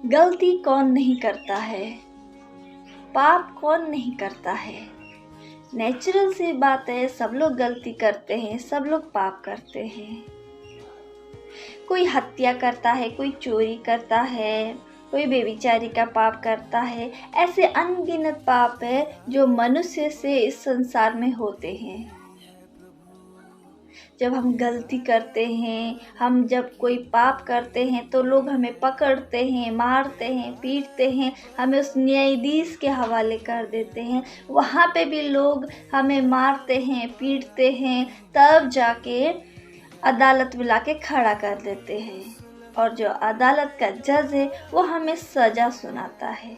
गलती कौन नहीं करता है, पाप कौन नहीं करता है। नेचुरल सी बात है, सब लोग गलती करते हैं, सब लोग पाप करते हैं। कोई हत्या करता है, कोई चोरी करता है, कोई बेविचारी का पाप करता है। ऐसे अनगिनत पाप है जो मनुष्य से इस संसार में होते हैं। जब हम गलती करते हैं, हम जब कोई पाप करते हैं तो लोग हमें पकड़ते हैं, मारते हैं, पीटते हैं, हमें उस न्यायाधीश के हवाले कर देते हैं। वहाँ पे भी लोग हमें मारते हैं, पीटते हैं, तब जाके अदालत में लाके खड़ा कर देते हैं। और जो अदालत का जज है वो हमें सज़ा सुनाता है।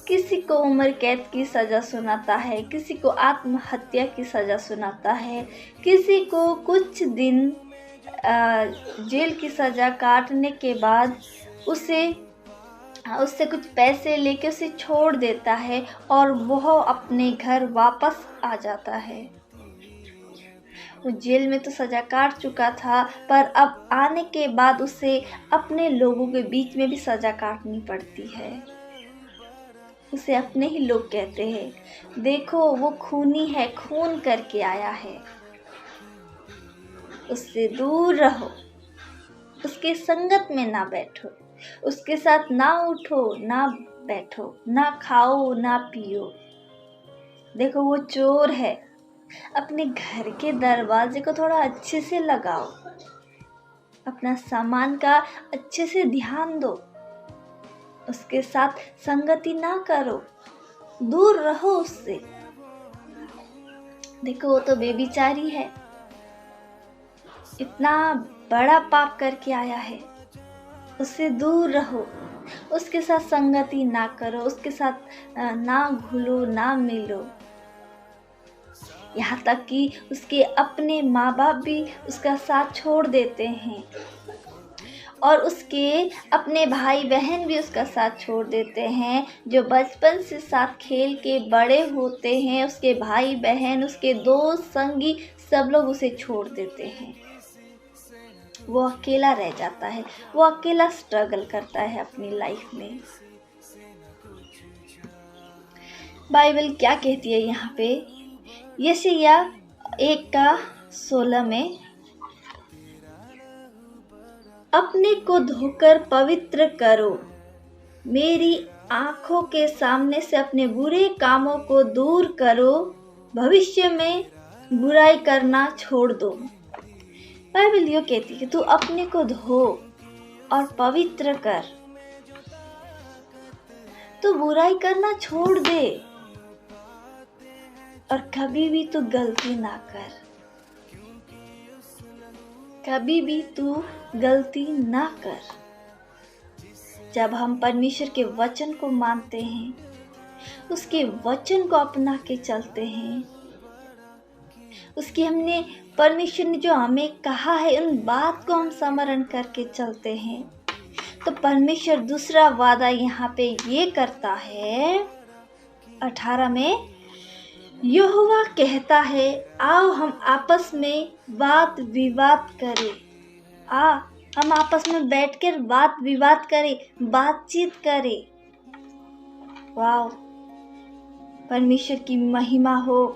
किसी को उम्र कैद की सज़ा सुनाता है, किसी को आत्महत्या की सज़ा सुनाता है, किसी को कुछ दिन जेल की सज़ा काटने के बाद उससे कुछ पैसे लेके उसे छोड़ देता है और वह अपने घर वापस आ जाता है। वो जेल में तो सज़ा काट चुका था, पर अब आने के बाद उसे अपने लोगों के बीच में भी सज़ा काटनी पड़ती है। उसे अपने ही लोग कहते हैं, देखो वो खूनी है, खून करके आया है, उससे दूर रहो, उसके संगत में ना बैठो, उसके साथ ना उठो ना बैठो, ना खाओ ना पियो। देखो वो चोर है, अपने घर के दरवाजे को थोड़ा अच्छे से लगाओ, अपना सामान का अच्छे से ध्यान दो, उसके साथ संगति ना करो, दूर रहो उससे। देखो वो तो बेबिचारी है, इतना बड़ा पाप करके आया है, उससे दूर रहो, उसके साथ संगति ना करो, उसके साथ ना घुलो ना मिलो। यहाँ तक कि उसके अपने माँ बाप भी उसका साथ छोड़ देते हैं और उसके अपने भाई बहन भी उसका साथ छोड़ देते हैं। जो बचपन से साथ खेल के बड़े होते हैं, उसके भाई बहन, उसके दोस्त संगी, सब लोग उसे छोड़ देते हैं। वो अकेला रह जाता है, वो अकेला स्ट्रगल करता है अपनी लाइफ में। बाइबल क्या कहती है यहाँ पे? यशायाह 1:16 में, अपने को धोकर पवित्र करो, मेरी आँखों के सामने से अपने बुरे कामों को दूर करो, भविष्य में बुराई करना छोड़ दो। बाइबल ये कहती है कि तू अपने को धो और पवित्र कर, तू बुराई करना छोड़ दे और कभी भी तू गलती ना कर, कभी भी तू गलती ना कर। जब हम परमेश्वर के वचन को मानते हैं, उसके वचन को अपना के चलते हैं, हमने परमेश्वर ने जो हमें कहा है उन बात को हम स्मरण करके चलते हैं, तो परमेश्वर दूसरा वादा यहाँ पे ये करता है 18 में, यहोवा कहता है, आओ हम आपस में वाद विवाद करें। हम आपस में बैठकर वाद विवाद करें, बातचीत करें। वाह, परमेश्वर की महिमा हो।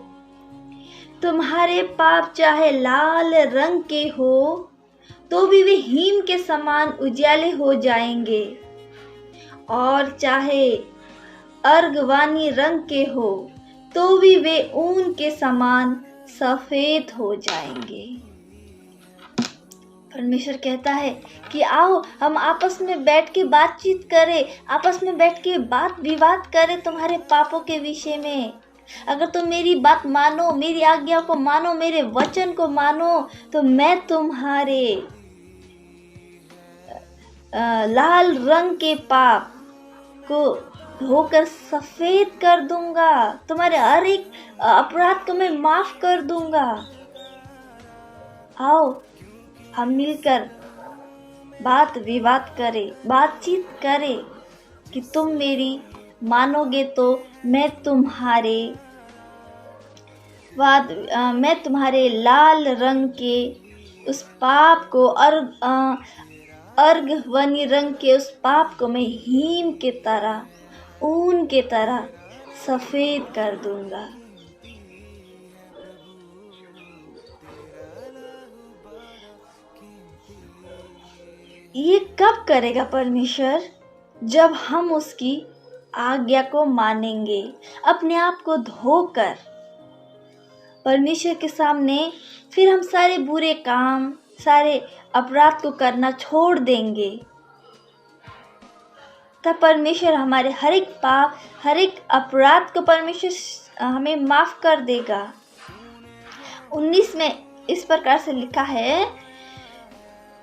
तुम्हारे पाप चाहे लाल रंग के हो तो भी वे हिम के समान उजाले हो जाएंगे, और चाहे अर्गवानी रंग के हो तो भी वे ऊन के समान सफेद हो जाएंगे। परमेश्वर कहता है कि आओ हम आपस में बैठ के बातचीत करें, आपस में बैठ के बात विवाद करें तुम्हारे पापों के विषय में। अगर तुम मेरी बात मानो, मेरी आज्ञा को मानो, मेरे वचन को मानो, तो मैं तुम्हारे लाल रंग के पाप को धोकर सफेद कर दूंगा, तुम्हारे हर एक अपराध को मैं माफ कर दूंगा। आओ हम मिलकर बात विवाद करें, बातचीत करें कि तुम मेरी मानोगे तो मैं तुम्हारे लाल रंग के उस पाप को और अर्गवनी रंग के उस पाप को मैं हीम के तरह, ऊन के तरह सफेद कर दूंगा। ये कब करेगा परमेश्वर? जब हम उसकी आज्ञा को मानेंगे, अपने आप को धोकर परमेश्वर के सामने फिर हम सारे बुरे काम, सारे अपराध को करना छोड़ देंगे। तब परमेश्वर हमारे हर एक पाप, हर एक अपराध को परमेश्वर हमें माफ कर देगा। 19 में इस प्रकार से लिखा है,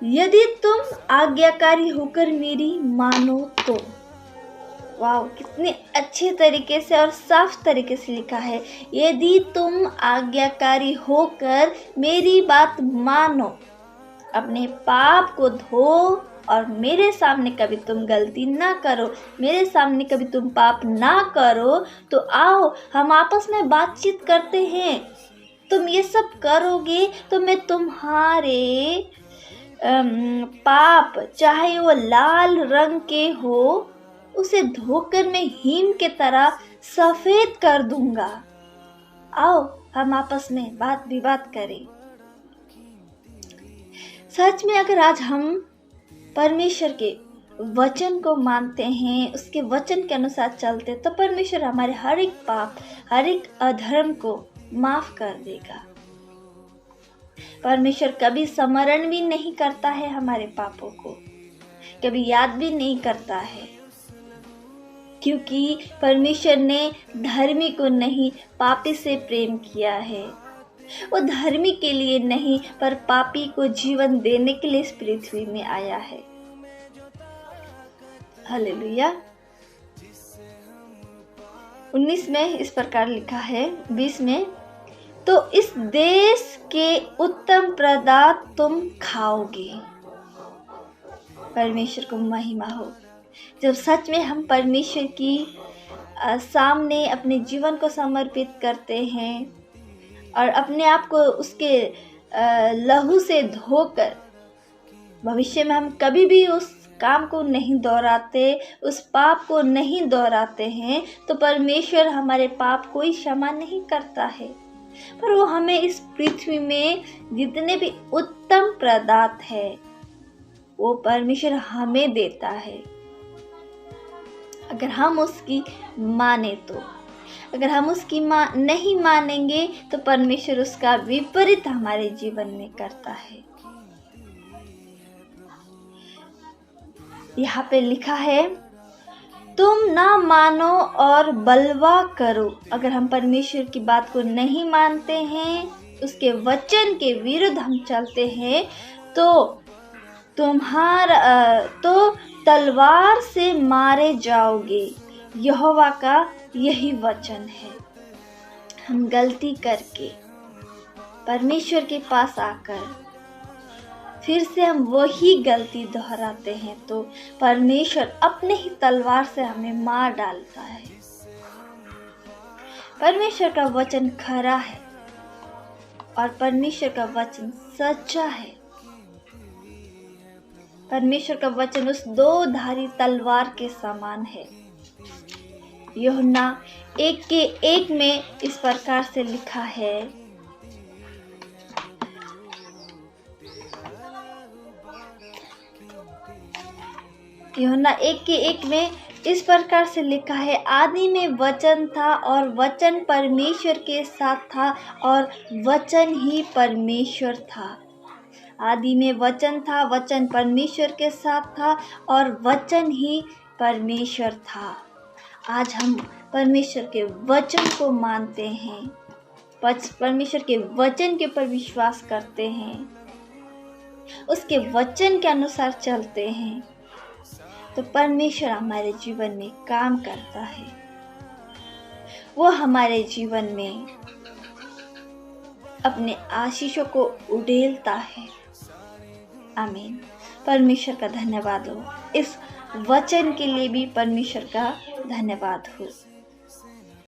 यदि तुम आज्ञाकारी होकर मेरी मानो तो। वाह, कितने अच्छे तरीके से और साफ तरीके से लिखा है। यदि तुम आज्ञाकारी होकर मेरी बात मानो, अपने पाप को धो और मेरे सामने कभी तुम गलती ना करो, मेरे सामने कभी तुम पाप ना करो, तो आओ हम आपस में बातचीत करते हैं। तुम ये सब करोगे तो मैं तुम्हारे पाप, चाहे वो लाल रंग के हो, उसे धोकर मैं हिम के तरह सफेद कर दूंगा। आओ हम आपस में बात विवाद करें। सच में अगर आज हम परमेश्वर के वचन को मानते हैं, उसके वचन के अनुसार चलते, तो परमेश्वर हमारे हर एक पाप, हर एक अधर्म को माफ कर देगा। परमेश्वर कभी स्मरण भी नहीं करता है हमारे पापों को, कभी याद भी नहीं करता है, क्योंकि परमेश्वर ने धर्मी को नहीं पापी से प्रेम किया है। वो धर्मी के लिए नहीं पर पापी को जीवन देने के लिए इस पृथ्वी में आया है। हालेलुया। 19 में इस प्रकार लिखा है, 20 में, तो इस देश के उत्तम पदार्थ तुम खाओगे। परमेश्वर को महिमा हो। जब सच में हम परमेश्वर की सामने अपने जीवन को समर्पित करते हैं और अपने आप को उसके लहू से धोकर, भविष्य में हम कभी भी उस काम को नहीं दोहराते, उस पाप को नहीं दोहराते हैं, तो परमेश्वर हमारे पाप को क्षमा नहीं करता है, पर वो हमें इस पृथ्वी में जितने भी उत्तम पदार्थ है वो परमेश्वर हमें देता है, अगर हम उसकी माने तो। अगर हम उसकी नहीं मानेंगे तो परमेश्वर उसका विपरीत हमारे जीवन में करता है। यहाँ पे लिखा है, तुम ना मानो और बलवा करो। अगर हम परमेश्वर की बात को नहीं मानते हैं, उसके वचन के विरुद्ध हम चलते हैं, तो तलवार से मारे जाओगे। यहोवा का यही वचन है। हम गलती करके परमेश्वर के पास आकर फिर से हम वही गलती दोहराते हैं, तो परमेश्वर अपने ही तलवार से हमें मार डालता है। परमेश्वर का वचन खरा है और परमेश्वर का वचन सच्चा है। परमेश्वर का वचन उस दो धारी तलवार के समान है। यूहन्ना 1:1 में इस प्रकार से लिखा है, यूहन्ना 1:1 में इस प्रकार से लिखा है, आदि में वचन था और वचन परमेश्वर के साथ था और वचन ही परमेश्वर था। आदि में वचन था, वचन परमेश्वर के साथ था और वचन ही परमेश्वर था। आज हम परमेश्वर के वचन को मानते हैं, परमेश्वर के वचन के ऊपर विश्वास करते हैं, उसके वचन के अनुसार चलते हैं, तो परमेश्वर हमारे जीवन में काम करता है। वो हमारे जीवन में अपने आशीषों को उड़ेलता है। आमीन। परमेश्वर का धन्यवाद हो। इस वचन के लिए भी परमेश्वर का धन्यवाद हो।